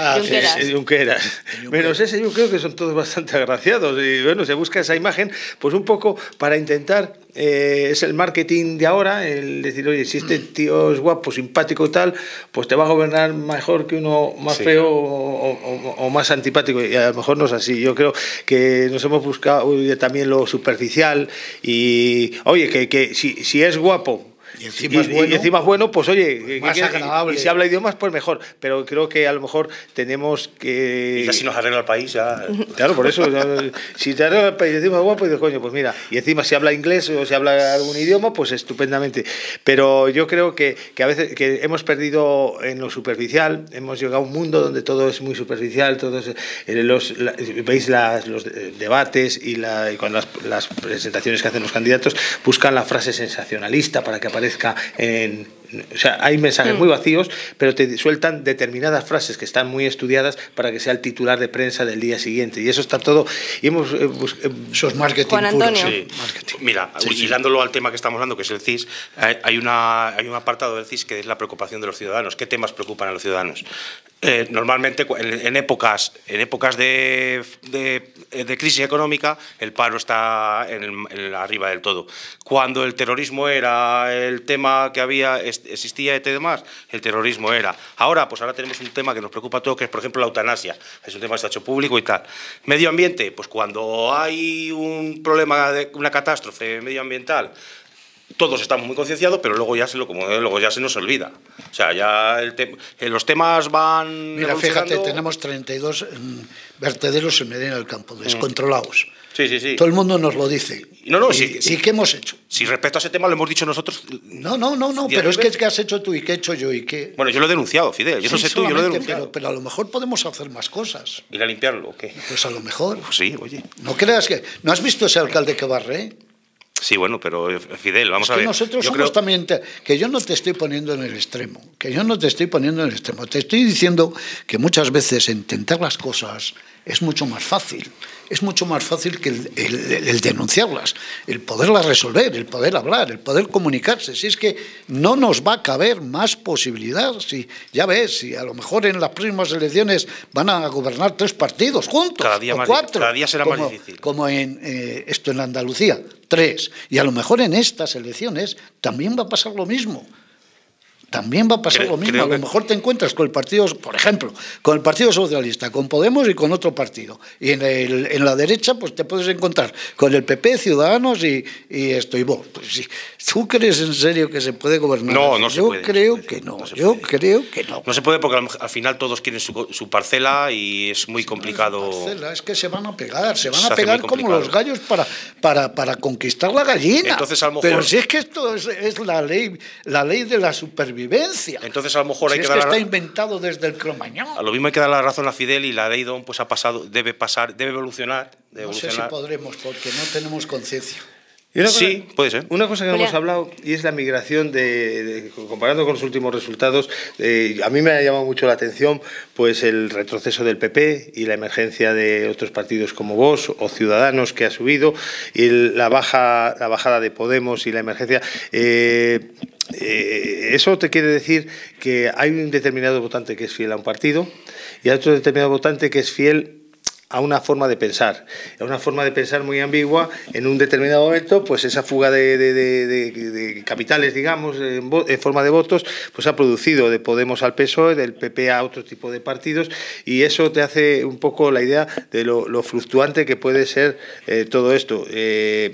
Junqueras. Menos ese, yo creo que son todos bastante agraciados. Y bueno, se busca esa imagen, pues un poco para intentar... es el marketing de ahora, el decir, oye, si este tío es guapo, simpático y tal, pues te va a gobernar mejor que uno más feo o más antipático, y a lo mejor no es así. Yo creo que nos hemos buscado también lo superficial, y oye, que si es guapo Y encima es bueno. Y encima es bueno, pues oye, más agradable. Y si habla idiomas, pues mejor. Pero creo que a lo mejor tenemos que... Y ya si nos arregla el país, ya... Claro, por eso, si te arregla el país y encima es guapo, dices, coño, pues mira, y encima si habla inglés o si habla algún idioma, pues estupendamente. Pero yo creo que a veces que hemos perdido en lo superficial, hemos llegado a un mundo donde todo es muy superficial, veis los debates y cuando las presentaciones que hacen los candidatos buscan la frase sensacionalista para que aparezca en... O sea, hay mensajes muy vacíos, pero te sueltan determinadas frases que están muy estudiadas para que sea el titular de prensa del día siguiente. Y eso está todo... Y hemos eso es marketing Juan Antonio. puro. Sí. Marketing. Mira, hilándolo al tema que estamos hablando, que es el CIS, hay un apartado del CIS que es la preocupación de los ciudadanos. ¿Qué temas preocupan a los ciudadanos? Normalmente, en épocas de crisis económica, el paro está arriba del todo. Cuando el terrorismo era el tema que existía y demás, el terrorismo era. Ahora tenemos un tema que nos preocupa a todos, que es, por ejemplo, la eutanasia. Es un tema que está hecho público y tal. Medio ambiente, pues cuando hay un problema, una catástrofe medioambiental, todos estamos muy concienciados, pero luego ya se nos olvida. O sea, ya los temas van... Mira, fíjate, tenemos 32 vertederos en Medina del Campo, descontrolados. Sí. Todo el mundo nos lo dice. ¿Y qué hemos hecho? Si respecto a ese tema lo hemos dicho nosotros... No, pero es que ¿qué has hecho tú y qué he hecho yo y qué...? Bueno, yo lo he denunciado, Fidel. Yo no sé tú, yo lo he denunciado. Pero a lo mejor podemos hacer más cosas. ¿Ir a limpiarlo o qué? Pues a lo mejor. Pues sí, oye. No creas que... ¿No has visto ese alcalde que barre? Sí, bueno, pero Fidel, vamos a ver. Nosotros somos también... Que yo no te estoy poniendo en el extremo. Te estoy diciendo que muchas veces intentar las cosas es mucho más fácil. Es mucho más fácil que el denunciarlas, el poderlas resolver, el poder hablar, el poder comunicarse. Si es que no nos va a caber más posibilidad. Si, ya ves, si a lo mejor en las próximas elecciones van a gobernar 3 partidos juntos, o 4. Cada día será más difícil. Como en Andalucía, 3. Y a lo mejor en estas elecciones también va a pasar lo mismo. A lo mejor te encuentras con el partido, por ejemplo, con el Partido Socialista, con Podemos y con otro partido. Y en la derecha, pues te puedes encontrar con el PP, Ciudadanos y vos. Pues sí. ¿Tú crees en serio que se puede gobernar? No se puede. Yo creo que no. No se puede porque al final todos quieren su parcela y es muy complicado. Es que se van a pegar, como los gallos para conquistar la gallina. Entonces, a lo mejor... Pero si es que esto es la ley de la supervivencia. Entonces, a lo mejor si es que está inventado desde el Cromañón. A lo mismo hay que dar la razón a Fidel y la ley DON pues ha pasado, debe evolucionar. No sé si podremos porque no tenemos conciencia. Sí, puede ser. Una cosa que no hemos hablado y es la migración comparando con los últimos resultados. A mí me ha llamado mucho la atención pues el retroceso del PP y la emergencia de otros partidos como Vox o Ciudadanos que ha subido y la bajada de Podemos y la emergencia. Eso te quiere decir que hay un determinado votante que es fiel a un partido y hay otro determinado votante que es fiel a una forma de pensar muy ambigua. En un determinado momento, pues esa fuga de capitales, digamos, en forma de votos, pues ha producido de Podemos al PSOE, del PP a otro tipo de partidos, y eso te hace un poco la idea de lo fluctuante que puede ser todo esto. Me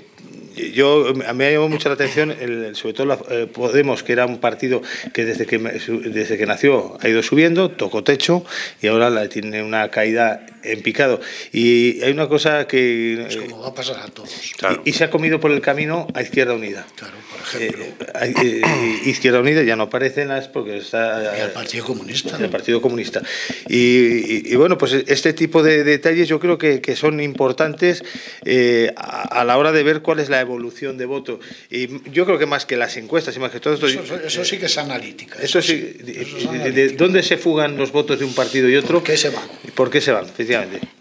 ha llamado mucho la atención, sobre todo Podemos, que era un partido que desde que nació ha ido subiendo, tocó techo y ahora tiene una caída en picado. Y hay una cosa que... Es como va a pasar a todos. Claro. Y se ha comido por el camino a Izquierda Unida. Claro, por ejemplo. Izquierda Unida ya no aparece porque está... el Partido Comunista. El Partido Comunista. Y bueno, pues este tipo de detalles yo creo que son importantes a la hora de ver cuál es la evolución de voto. Y yo creo que más que las encuestas y más que todo esto... Eso sí que es analítica. Eso sí. ¿De dónde se fugan los votos de un partido y otro? ¿Por qué se van? ¿Por qué se van? Efectivamente.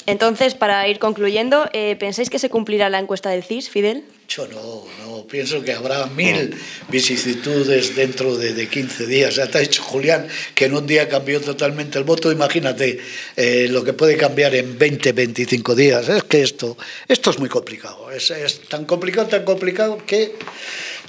Entonces, para ir concluyendo, ¿pensáis que se cumplirá la encuesta del CIS, Fidel? Yo no, pienso que habrá 1000 vicisitudes dentro de 15 días. Ya te ha dicho Julián que en un día cambió totalmente el voto. Imagínate lo que puede cambiar en 20, 25 días. Es que esto es muy complicado. Es tan complicado que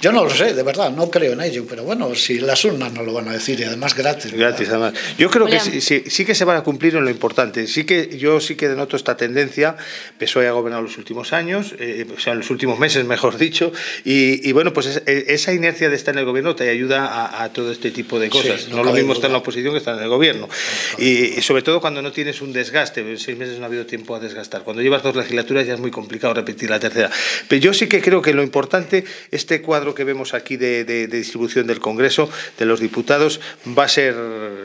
yo no lo sé, de verdad, no creo en ello. Pero bueno, si las urnas no lo van a decir y además gratis. Gratis, además. Yo creo que sí que se van a cumplir en lo importante. Yo sí que denoto noto esta tendencia. PSOE ha gobernado los últimos años, o sea, en los últimos meses, mejor dicho, y bueno, pues esa inercia de estar en el gobierno te ayuda a todo este tipo de cosas. Sí, no lo mismo estar en la oposición que estar en el gobierno. Y sobre todo cuando no tienes un desgaste, en 6 meses no ha habido tiempo a desgastar. Cuando llevas 2 legislaturas ya es muy complicado repetir la tercera. Pero yo sí que creo que lo importante, este cuadro que vemos aquí de distribución del Congreso, de los diputados, va a ser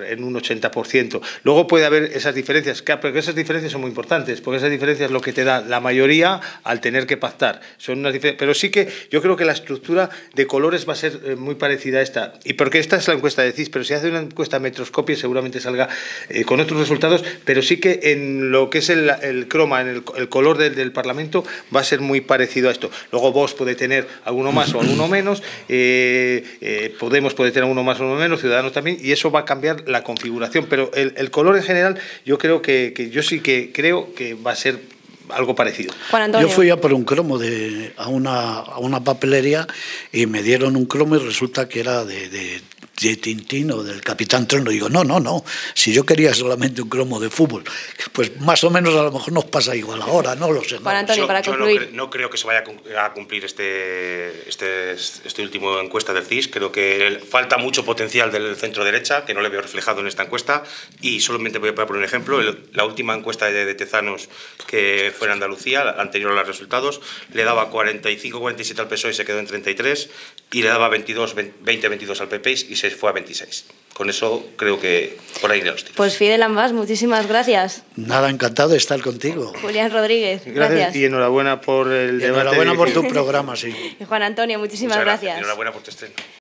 en un 80%. Luego puede haber esas diferencias, pero esas diferencias son muy importantes, porque esas diferencias es lo que te da la mayoría al tener que pactar. Son unas pero sí que yo creo que la estructura de colores va a ser muy parecida a esta. Y porque esta es la encuesta de CIS, pero si hace una encuesta Metroscopia seguramente salga con otros resultados, pero sí que en lo que es el croma, en el color del Parlamento, va a ser muy parecido a esto. Luego Vox puede tener alguno más o alguno menos, Podemos puede tener uno más o uno menos, Ciudadanos también, y eso va a cambiar la configuración, pero el color en general yo creo que yo sí que creo que va a ser algo parecido. Juan Antonio. Yo fui a por un cromo a una papelería y me dieron un cromo y resulta que era de Tintín o del Capitán Trueno. Digo, no, si yo quería solamente un cromo de fútbol, pues más o menos a lo mejor nos pasa igual ahora, no lo sé. Juan Antonio, para concluir. No creo que se vaya a cumplir este último encuesta del CIS. Creo que falta mucho potencial del centro derecha, que no le veo reflejado en esta encuesta, y solamente voy a poner un ejemplo. La última encuesta de Tezanos, que fue en Andalucía, la anterior a los resultados, le daba 45-47 al PSOE y se quedó en 33, y le daba 20-22 al PP y se fue a 26. Con eso creo que por ahí los tiros. Pues Fidel Ambas, muchísimas gracias. Nada, encantado de estar contigo. Julián Rodríguez, gracias. Y enhorabuena por el debate. Enhorabuena por tu programa, sí. Y Juan Antonio, muchísimas gracias. Enhorabuena por tu estreno.